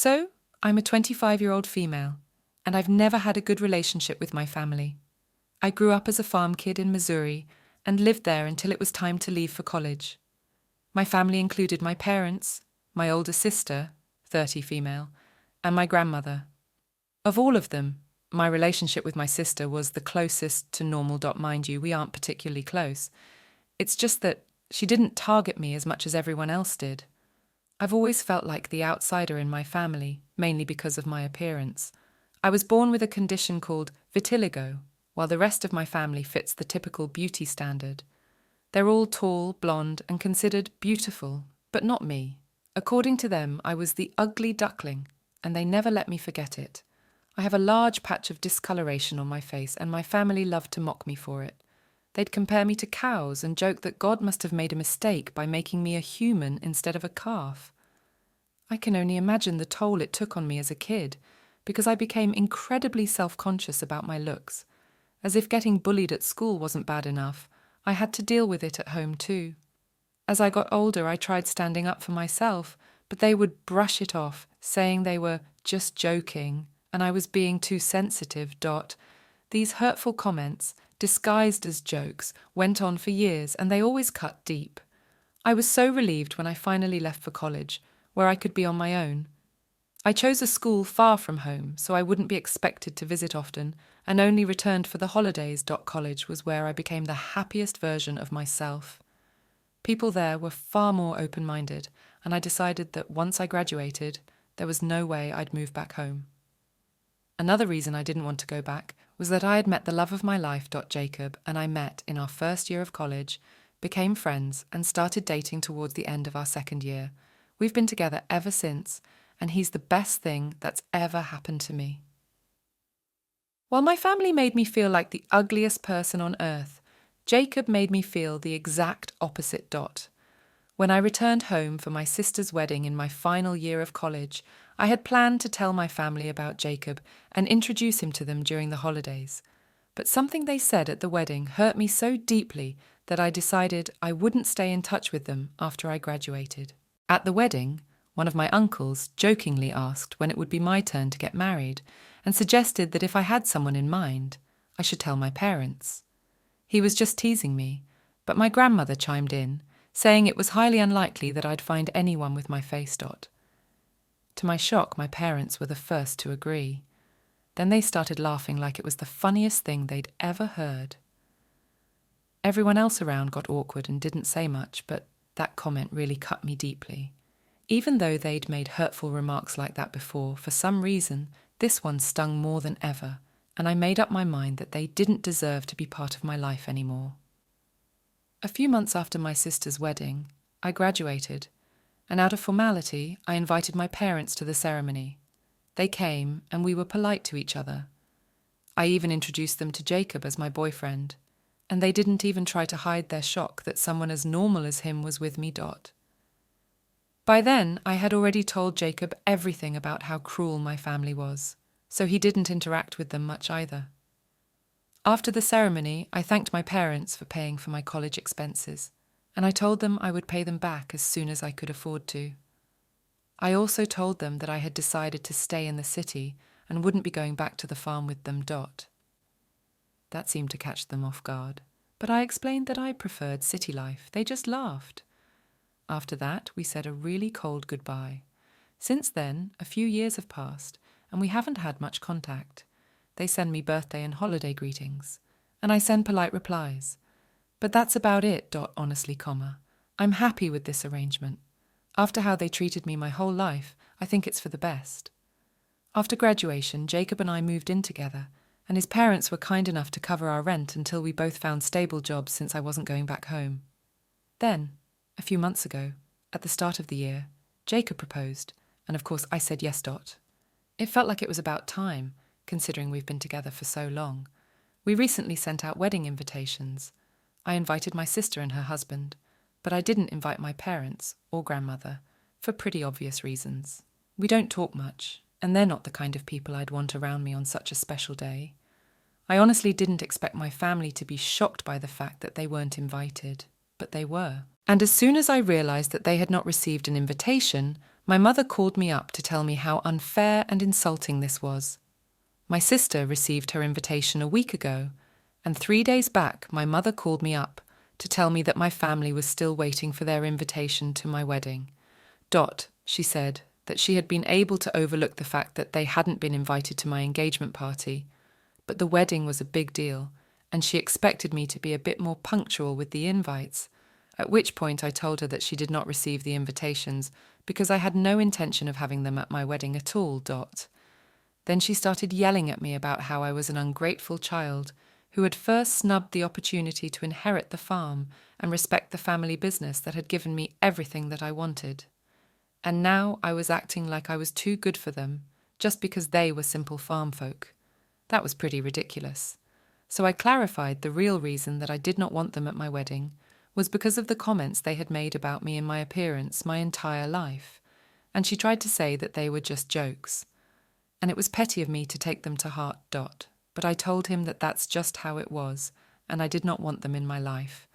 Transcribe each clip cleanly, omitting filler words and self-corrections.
So, I'm a 25-year-old female, and I've never had a good relationship with my family. I grew up as a farm kid in Missouri and lived there until it was time to leave for college. My family included my parents, my older sister, 30 female, and my grandmother. Of all of them, my relationship with my sister was the closest to normal. Mind you, we aren't particularly close. It's just that she didn't target me as much as everyone else did. I've always felt like the outsider in my family, mainly because of my appearance. I was born with a condition called vitiligo, while the rest of my family fits the typical beauty standard. They're all tall, blonde, and considered beautiful, but not me. According to them, I was the ugly duckling, and they never let me forget it. I have a large patch of discoloration on my face, and my family loved to mock me for it. They'd compare me to cows and joke that God must have made a mistake by making me a human instead of a calf. I can only imagine the toll it took on me as a kid, because I became incredibly self-conscious about my looks. As if getting bullied at school wasn't bad enough, I had to deal with it at home too. As I got older, I tried standing up for myself, but they would brush it off, saying they were just joking, and I was being too sensitive. These hurtful comments, disguised as jokes, went on for years, and they always cut deep. I was so relieved when I finally left for college, where I could be on my own. I chose a school far from home, so I wouldn't be expected to visit often, and only returned for the holidays. College was where I became the happiest version of myself. People there were far more open-minded, and I decided that once I graduated, there was no way I'd move back home. Another reason I didn't want to go back was that I had met the love of my life. Jacob and I met in our first year of college, became friends, and started dating towards the end of our second year. We've been together ever since, and he's the best thing that's ever happened to me. While my family made me feel like the ugliest person on earth, Jacob made me feel the exact opposite. When I returned home for my sister's wedding in my final year of college, I had planned to tell my family about Jacob and introduce him to them during the holidays. But something they said at the wedding hurt me so deeply that I decided I wouldn't stay in touch with them after I graduated. At the wedding, one of my uncles jokingly asked when it would be my turn to get married and suggested that if I had someone in mind, I should tell my parents. He was just teasing me, but my grandmother chimed in, saying it was highly unlikely that I'd find anyone with my face. To my shock, my parents were the first to agree. Then they started laughing like it was the funniest thing they'd ever heard. Everyone else around got awkward and didn't say much, but that comment really cut me deeply. Even though they'd made hurtful remarks like that before, for some reason, this one stung more than ever, and I made up my mind that they didn't deserve to be part of my life anymore. A few months after my sister's wedding, I graduated, and out of formality, I invited my parents to the ceremony. They came, and we were polite to each other. I even introduced them to Jacob as my boyfriend, and they didn't even try to hide their shock that someone as normal as him was with me. By then, I had already told Jacob everything about how cruel my family was, so he didn't interact with them much either. After the ceremony, I thanked my parents for paying for my college expenses, and I told them I would pay them back as soon as I could afford to. I also told them that I had decided to stay in the city and wouldn't be going back to the farm with them. That seemed to catch them off guard, but I explained that I preferred city life. They just laughed. After that, we said a really cold goodbye. Since then, a few years have passed, and we haven't had much contact. They send me birthday and holiday greetings, and I send polite replies. But that's about it. Honestly, I'm happy with this arrangement. After how they treated me my whole life, I think it's for the best. After graduation, Jacob and I moved in together, and his parents were kind enough to cover our rent until we both found stable jobs since I wasn't going back home. Then, a few months ago, at the start of the year, Jacob proposed, and of course I said yes. It felt like it was about time, considering we've been together for so long. We recently sent out wedding invitations. I invited my sister and her husband, but I didn't invite my parents or grandmother, for pretty obvious reasons. We don't talk much, and they're not the kind of people I'd want around me on such a special day. I honestly didn't expect my family to be shocked by the fact that they weren't invited, but they were. And as soon as I realised that they had not received an invitation, My mother called me up to tell me how unfair and insulting this was. My sister received her invitation a week ago, and 3 days back my mother called me up to tell me that my family was still waiting for their invitation to my wedding. She said that she had been able to overlook the fact that they hadn't been invited to my engagement party, but the wedding was a big deal, and she expected me to be a bit more punctual with the invites, at which point I told her that she did not receive the invitations because I had no intention of having them at my wedding at all. Then she started yelling at me about how I was an ungrateful child who had first snubbed the opportunity to inherit the farm and respect the family business that had given me everything that I wanted. And now I was acting like I was too good for them, just because they were simple farm folk. That was pretty ridiculous. So I clarified the real reason that I did not want them at my wedding was because of the comments they had made about me and my appearance my entire life, and she tried to say that they were just jokes. And it was petty of me to take them to heart. But I told him that that's just how it was, and I did not want them in my life.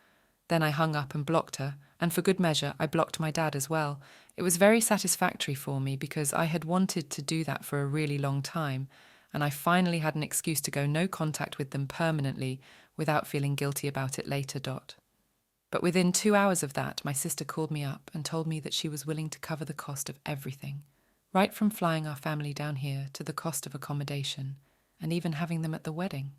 Then I hung up and blocked her, and for good measure I blocked my dad as well. It was very satisfactory for me because I had wanted to do that for a really long time, and I finally had an excuse to go no contact with them permanently without feeling guilty about it later. But within 2 hours of that, my sister called me up and told me that she was willing to cover the cost of everything, right from flying our family down here to the cost of accommodation, and even having them at the wedding.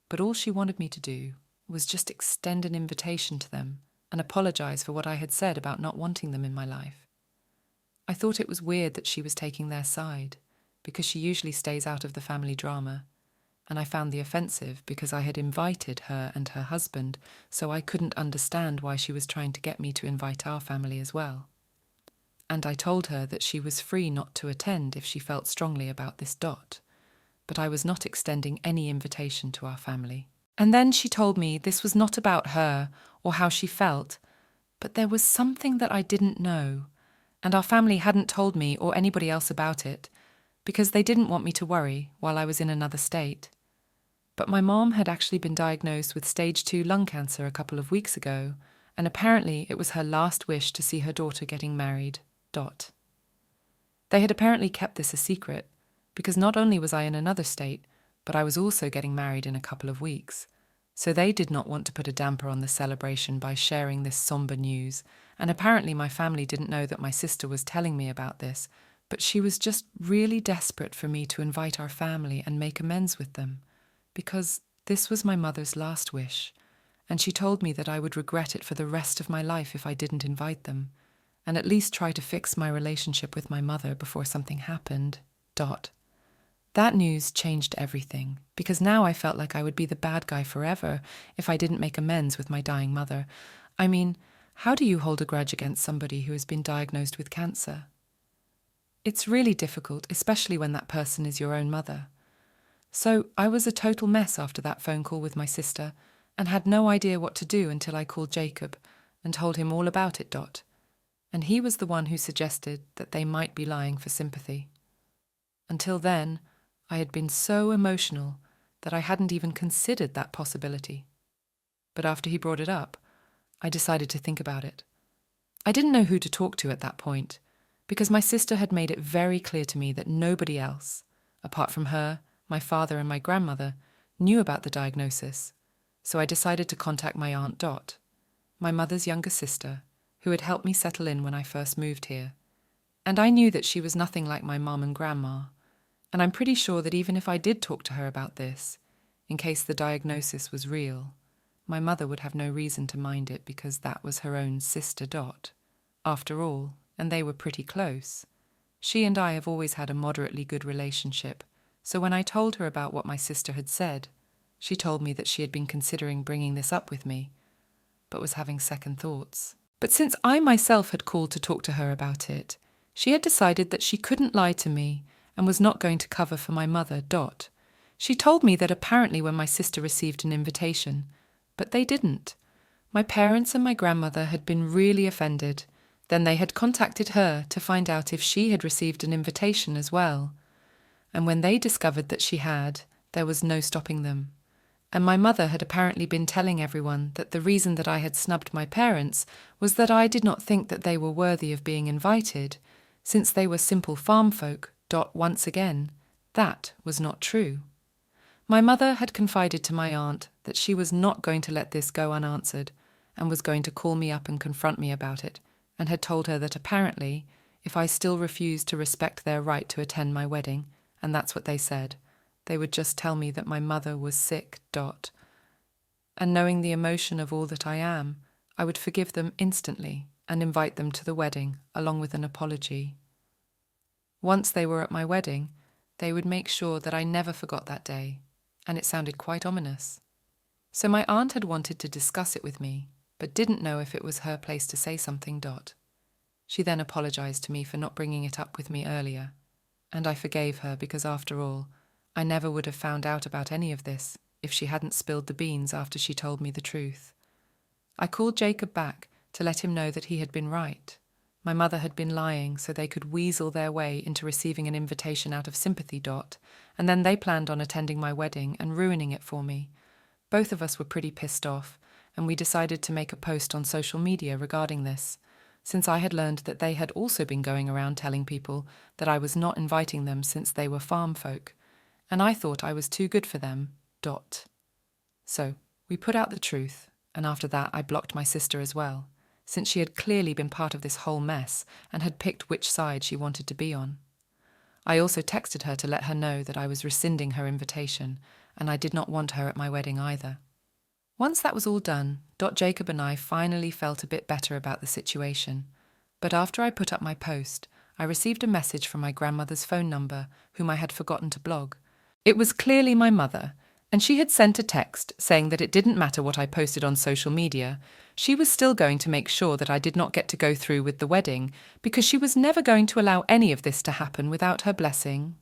But all she wanted me to do was just extend an invitation to them and apologize for what I had said about not wanting them in my life. I thought it was weird that she was taking their side, because she usually stays out of the family drama, and I found the offensive because I had invited her and her husband, so I couldn't understand why she was trying to get me to invite our family as well. And I told her that she was free not to attend if she felt strongly about this. But I was not extending any invitation to our family. And then she told me this was not about her or how she felt, but there was something that I didn't know, and our family hadn't told me or anybody else about it, because they didn't want me to worry while I was in another state. But my mom had actually been diagnosed with stage 2 lung cancer a couple of weeks ago, and apparently it was her last wish to see her daughter getting married. They had apparently kept this a secret, because not only was I in another state, but I was also getting married in a couple of weeks. So they did not want to put a damper on the celebration by sharing this somber news, and apparently my family didn't know that my sister was telling me about this, but she was just really desperate for me to invite our family and make amends with them, because this was my mother's last wish, and she told me that I would regret it for the rest of my life if I didn't invite them, and at least try to fix my relationship with my mother before something happened. That news changed everything, because now I felt like I would be the bad guy forever if I didn't make amends with my dying mother. I mean, how do you hold a grudge against somebody who has been diagnosed with cancer? It's really difficult, especially when that person is your own mother. So I was a total mess after that phone call with my sister, and had no idea what to do until I called Jacob and told him all about it. And he was the one who suggested that they might be lying for sympathy. Until then, I had been so emotional that I hadn't even considered that possibility. But after he brought it up, I decided to think about it. I didn't know who to talk to at that point, because my sister had made it very clear to me that nobody else, apart from her, my father and my grandmother, knew about the diagnosis. So I decided to contact my Aunt my mother's younger sister, who had helped me settle in when I first moved here. And I knew that she was nothing like my mum and grandma, and I'm pretty sure that even if I did talk to her about this, in case the diagnosis was real, my mother would have no reason to mind it because that was her own sister. After all, and they were pretty close. She and I have always had a moderately good relationship, so when I told her about what my sister had said, she told me that she had been considering bringing this up with me, but was having second thoughts. But since I myself had called to talk to her about it, she had decided that she couldn't lie to me and was not going to cover for my mother. She told me that apparently when my sister received an invitation, but they didn't. My parents and my grandmother had been really offended. Then they had contacted her to find out if she had received an invitation as well. And when they discovered that she had, there was no stopping them. And my mother had apparently been telling everyone that the reason that I had snubbed my parents was that I did not think that they were worthy of being invited, since they were simple farm folk. Once again, that was not true. My mother had confided to my aunt that she was not going to let this go unanswered and was going to call me up and confront me about it, and had told her that apparently, if I still refused to respect their right to attend my wedding, and that's what they said, they would just tell me that my mother was sick. And knowing the emotion of all that I am, I would forgive them instantly and invite them to the wedding along with an apology. Once they were at my wedding, they would make sure that I never forgot that day, and it sounded quite ominous. So my aunt had wanted to discuss it with me, but didn't know if it was her place to say something. She then apologised to me for not bringing it up with me earlier, and I forgave her because, after all, I never would have found out about any of this if she hadn't spilled the beans after she told me the truth. I called Jacob back to let him know that he had been right. My mother had been lying so they could weasel their way into receiving an invitation out of sympathy. And then they planned on attending my wedding and ruining it for me. Both of us were pretty pissed off, and we decided to make a post on social media regarding this, since I had learned that they had also been going around telling people that I was not inviting them since they were farm folk, and I thought I was too good for them. So we put out the truth, and after that I blocked my sister as well, since she had clearly been part of this whole mess and had picked which side she wanted to be on. I also texted her to let her know that I was rescinding her invitation, and I did not want her at my wedding either. Once that was all done, Jacob and I finally felt a bit better about the situation, but after I put up my post, I received a message from my grandmother's phone number, whom I had forgotten to blog. It was clearly my mother, and she had sent a text saying that it didn't matter what I posted on social media, she was still going to make sure that I did not get to go through with the wedding, because she was never going to allow any of this to happen without her blessing.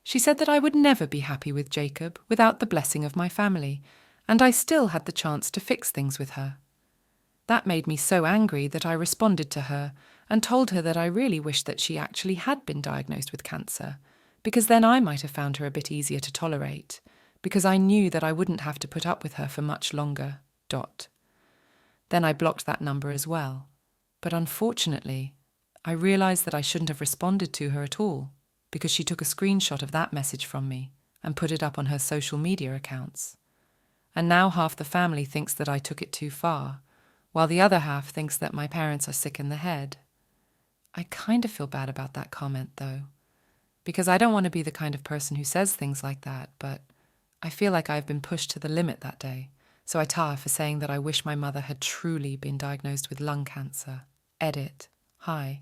She said that I would never be happy with Jacob without the blessing of my family, and I still had the chance to fix things with her. That made me so angry that I responded to her and told her that I really wished that she actually had been diagnosed with cancer, because then I might have found her a bit easier to tolerate, because I knew that I wouldn't have to put up with her for much longer. Then I blocked that number as well, but unfortunately, I realised that I shouldn't have responded to her at all, because she took a screenshot of that message from me and put it up on her social media accounts. And now half the family thinks that I took it too far, while the other half thinks that my parents are sick in the head. I kind of feel bad about that comment, though, because I don't want to be the kind of person who says things like that, but I feel like I've been pushed to the limit that day, so I tar for saying that I wish my mother had truly been diagnosed with lung cancer. Edit. Hi.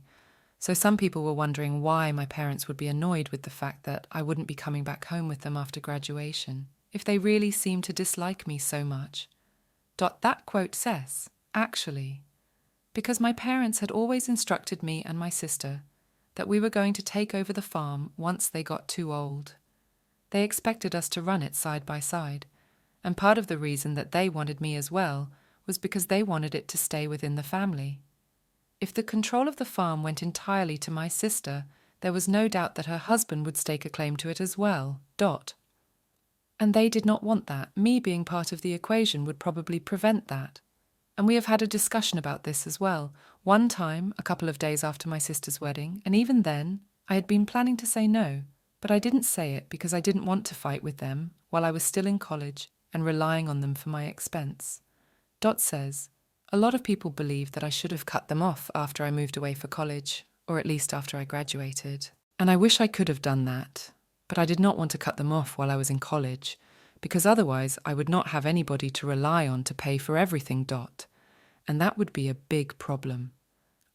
So some people were wondering why my parents would be annoyed with the fact that I wouldn't be coming back home with them after graduation, if they really seemed to dislike me so much. That quote says, actually, because my parents had always instructed me and my sister that we were going to take over the farm once they got too old. They expected us to run it side by side, and part of the reason that they wanted me as well was because they wanted it to stay within the family. If the control of the farm went entirely to my sister, there was no doubt that her husband would stake a claim to it as well. And they did not want that. Me being part of the equation would probably prevent that. And we have had a discussion about this as well. One time, a couple of days after my sister's wedding, and even then, I had been planning to say no, but I didn't say it because I didn't want to fight with them while I was still in college and relying on them for my expense. Says, a lot of people believe that I should have cut them off after I moved away for college, or at least after I graduated. And I wish I could have done that, but I did not want to cut them off while I was in college, because otherwise I would not have anybody to rely on to pay for everything. And that would be a big problem.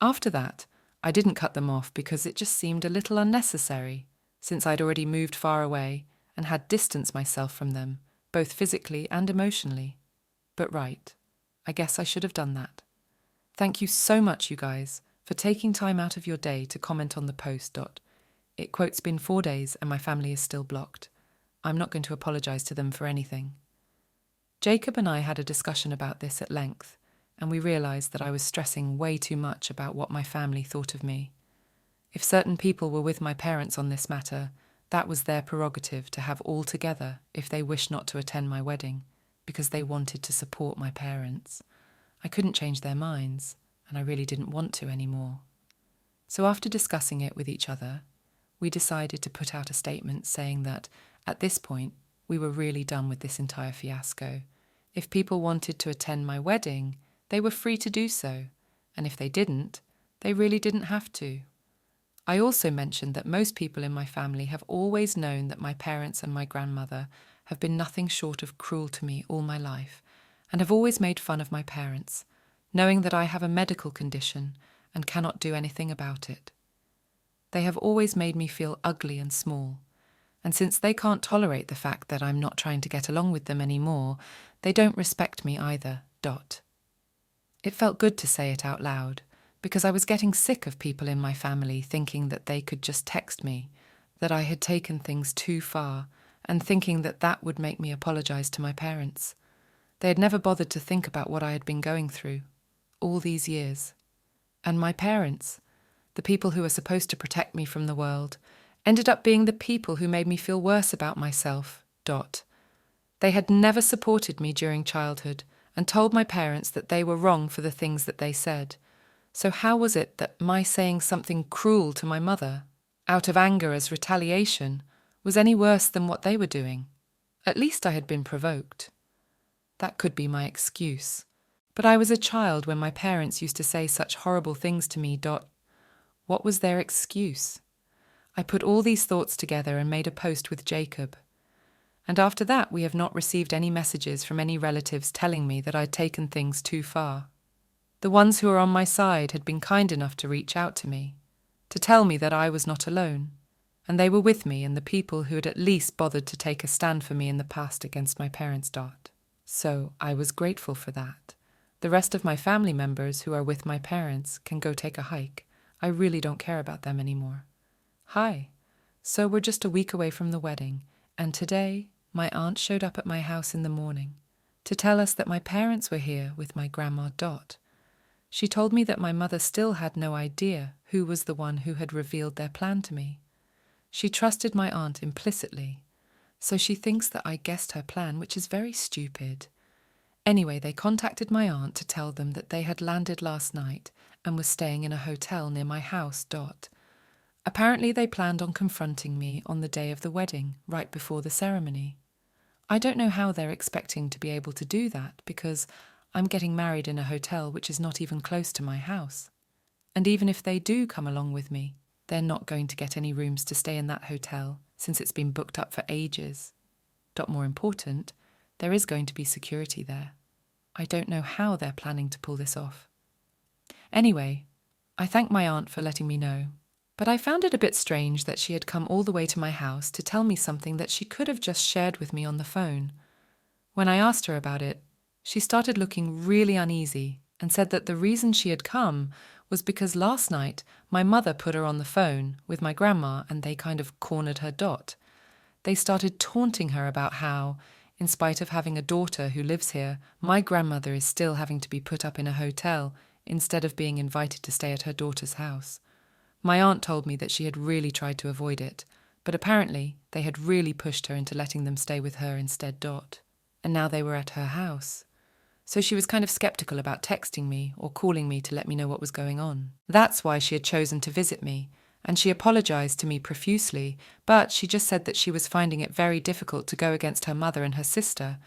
After that, I didn't cut them off because it just seemed a little unnecessary, since I'd already moved far away and had distanced myself from them, both physically and emotionally. But right, I guess I should have done that. Thank you so much, you guys, for taking time out of your day to comment on the post. It quotes been 4 days and my family is still blocked. I'm not going to apologise to them for anything. Jacob and I had a discussion about this at length, and we realised that I was stressing way too much about what my family thought of me. If certain people were with my parents on this matter, that was their prerogative to have all together if they wished not to attend my wedding, because they wanted to support my parents. I couldn't change their minds, and I really didn't want to anymore. So after discussing it with each other, we decided to put out a statement saying that, at this point, we were really done with this entire fiasco. If people wanted to attend my wedding, they were free to do so, and if they didn't, they really didn't have to. I also mentioned that most people in my family have always known that my parents and my grandmother have been nothing short of cruel to me all my life, and have always made fun of my parents, knowing that I have a medical condition and cannot do anything about it. They have always made me feel ugly and small, and since they can't tolerate the fact that I'm not trying to get along with them anymore, they don't respect me either. It felt good to say it out loud, because I was getting sick of people in my family thinking that they could just text me, that I had taken things too far, and thinking that that would make me apologize to my parents. They had never bothered to think about what I had been going through all these years. And my parents, the people who were supposed to protect me from the world, ended up being the people who made me feel worse about myself. They had never supported me during childhood and told my parents that they were wrong for the things that they said. So how was it that my saying something cruel to my mother, out of anger as retaliation, was any worse than what they were doing? At least I had been provoked. That could be my excuse. But I was a child when my parents used to say such horrible things to me. What was their excuse? I put all these thoughts together and made a post with Jacob. And after that, we have not received any messages from any relatives telling me that I'd taken things too far. The ones who were on my side had been kind enough to reach out to me, to tell me that I was not alone, and they were with me and the people who had at least bothered to take a stand for me in the past against my parents. So I was grateful for that. The rest of my family members who are with my parents can go take a hike. I really don't care about them anymore. Hi. So we're just a week away from the wedding, and today my aunt showed up at my house in the morning to tell us that my parents were here with my grandma. She told me that my mother still had no idea who was the one who had revealed their plan to me. She trusted my aunt implicitly, so she thinks that I guessed her plan, which is very stupid. Anyway, they contacted my aunt to tell them that they had landed last night and were staying in a hotel near my house. Apparently they planned on confronting me on the day of the wedding, right before the ceremony. I don't know how they're expecting to be able to do that, because I'm getting married in a hotel which is not even close to my house. And even if they do come along with me, they're not going to get any rooms to stay in that hotel, since it's been booked up for ages. More important, there is going to be security there. I don't know how they're planning to pull this off. Anyway, I thank my aunt for letting me know, but I found it a bit strange that she had come all the way to my house to tell me something that she could have just shared with me on the phone. When I asked her about it, she started looking really uneasy and said that the reason she had come was because last night my mother put her on the phone with my grandma and they kind of cornered her. They started taunting her about how, in spite of having a daughter who lives here, my grandmother is still having to be put up in a hotel instead of being invited to stay at her daughter's house. My aunt told me that she had really tried to avoid it, but apparently they had really pushed her into letting them stay with her instead. And now they were at her house. So she was kind of skeptical about texting me or calling me to let me know what was going on. That's why she had chosen to visit me, and she apologized to me profusely, but she just said that she was finding it very difficult to go against her mother and her sister,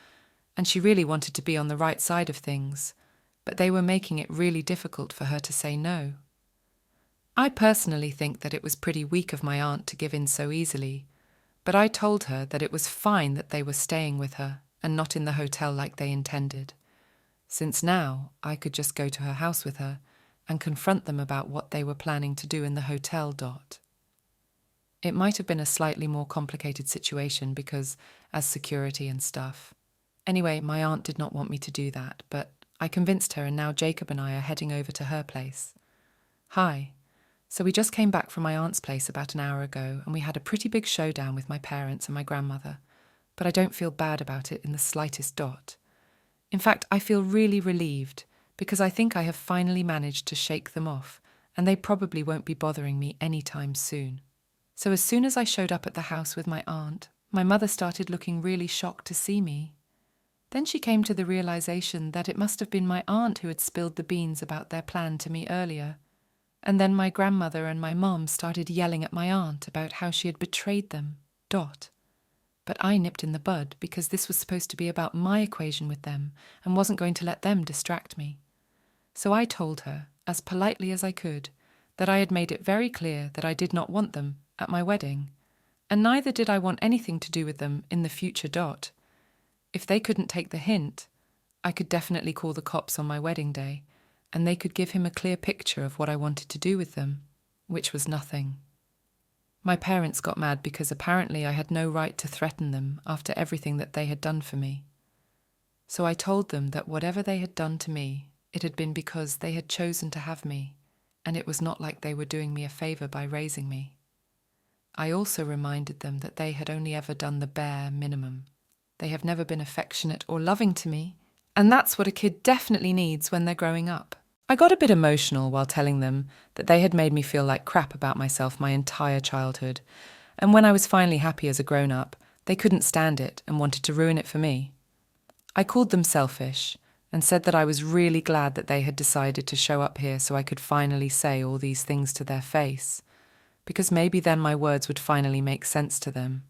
and she really wanted to be on the right side of things, but they were making it really difficult for her to say no. I personally think that it was pretty weak of my aunt to give in so easily, but I told her that it was fine that they were staying with her and not in the hotel like they intended, since now I could just go to her house with her and confront them about what they were planning to do in the hotel. It might have been a slightly more complicated situation because, as security and stuff. Anyway, my aunt did not want me to do that, but I convinced her, and now Jacob and I are heading over to her place. Hi. So we just came back from my aunt's place about an hour ago, and we had a pretty big showdown with my parents and my grandmother, but I don't feel bad about it in the slightest. In fact, I feel really relieved, because I think I have finally managed to shake them off, and they probably won't be bothering me anytime soon. So as soon as I showed up at the house with my aunt, my mother started looking really shocked to see me. Then she came to the realization that it must have been my aunt who had spilled the beans about their plan to me earlier. And then my grandmother and my mom started yelling at my aunt about how she had betrayed them, Dot. But I nipped in the bud because this was supposed to be about my equation with them and wasn't going to let them distract me. So I told her, as politely as I could, that I had made it very clear that I did not want them at my wedding, and neither did I want anything to do with them in the future. Dot. If they couldn't take the hint, I could definitely call the cops on my wedding day, and they could give him a clear picture of what I wanted to do with them, which was nothing. My parents got mad because apparently I had no right to threaten them after everything that they had done for me. So I told them that whatever they had done to me, it had been because they had chosen to have me, and it was not like they were doing me a favour by raising me. I also reminded them that they had only ever done the bare minimum. They have never been affectionate or loving to me, and that's what a kid definitely needs when they're growing up. I got a bit emotional while telling them that they had made me feel like crap about myself my entire childhood, and when I was finally happy as a grown-up, they couldn't stand it and wanted to ruin it for me. I called them selfish and said that I was really glad that they had decided to show up here so I could finally say all these things to their face, because maybe then my words would finally make sense to them.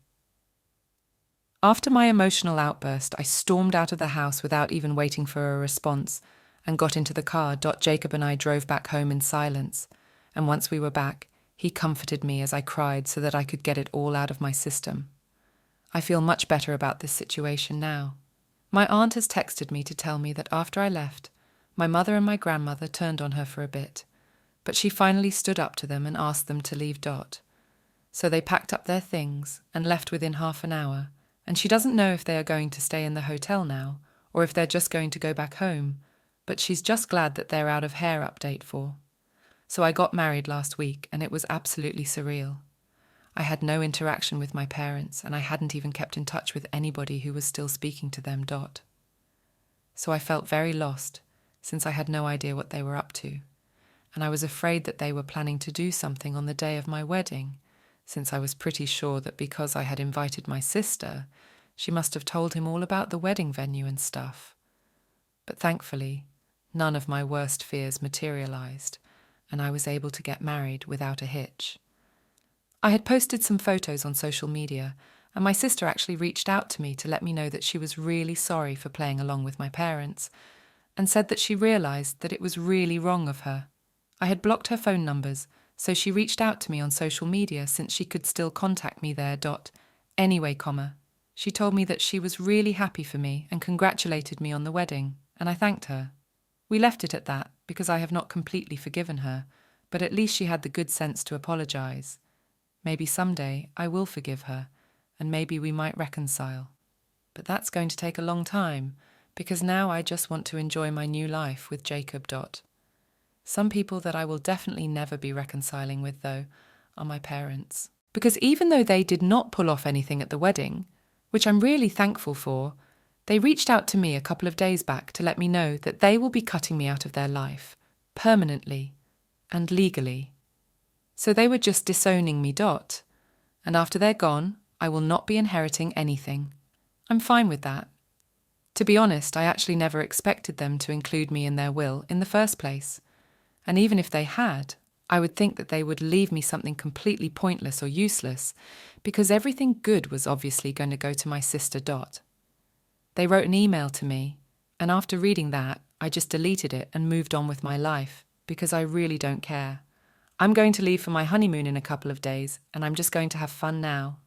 After my emotional outburst, I stormed out of the house without even waiting for a response and got into the car. Jacob and I drove back home in silence, and once we were back, he comforted me as I cried so that I could get it all out of my system. I feel much better about this situation now. My aunt has texted me to tell me that after I left, my mother and my grandmother turned on her for a bit, but she finally stood up to them and asked them to leave. So they packed up their things and left within half an hour, and she doesn't know if they are going to stay in the hotel now or if they're just going to go back home, but she's just glad that they're out of hair update for. So I got married last week and it was absolutely surreal. I had no interaction with my parents and I hadn't even kept in touch with anybody who was still speaking to them. So I felt very lost since I had no idea what they were up to, and I was afraid that they were planning to do something on the day of my wedding, since I was pretty sure that because I had invited my sister, she must have told him all about the wedding venue and stuff. But thankfully, none of my worst fears materialized, and I was able to get married without a hitch. I had posted some photos on social media, and my sister actually reached out to me to let me know that she was really sorry for playing along with my parents, and said that she realized that it was really wrong of her. I had blocked her phone numbers, so she reached out to me on social media since she could still contact me there. Anyway, she told me that she was really happy for me and congratulated me on the wedding, and I thanked her. We left it at that because I have not completely forgiven her, but at least she had the good sense to apologize. Maybe someday I will forgive her, and maybe we might reconcile. But that's going to take a long time, because now I just want to enjoy my new life with Jacob. Some people that I will definitely never be reconciling with, though, are my parents. Because even though they did not pull off anything at the wedding, which I'm really thankful for, they reached out to me a couple of days back to let me know that they will be cutting me out of their life, permanently and legally. So they were just disowning me. And after they're gone, I will not be inheriting anything. I'm fine with that. To be honest, I actually never expected them to include me in their will in the first place. And even if they had, I would think that they would leave me something completely pointless or useless, because everything good was obviously going to go to my sister. They wrote an email to me, and after reading that, I just deleted it and moved on with my life, because I really don't care. I'm going to leave for my honeymoon in a couple of days, and I'm just going to have fun now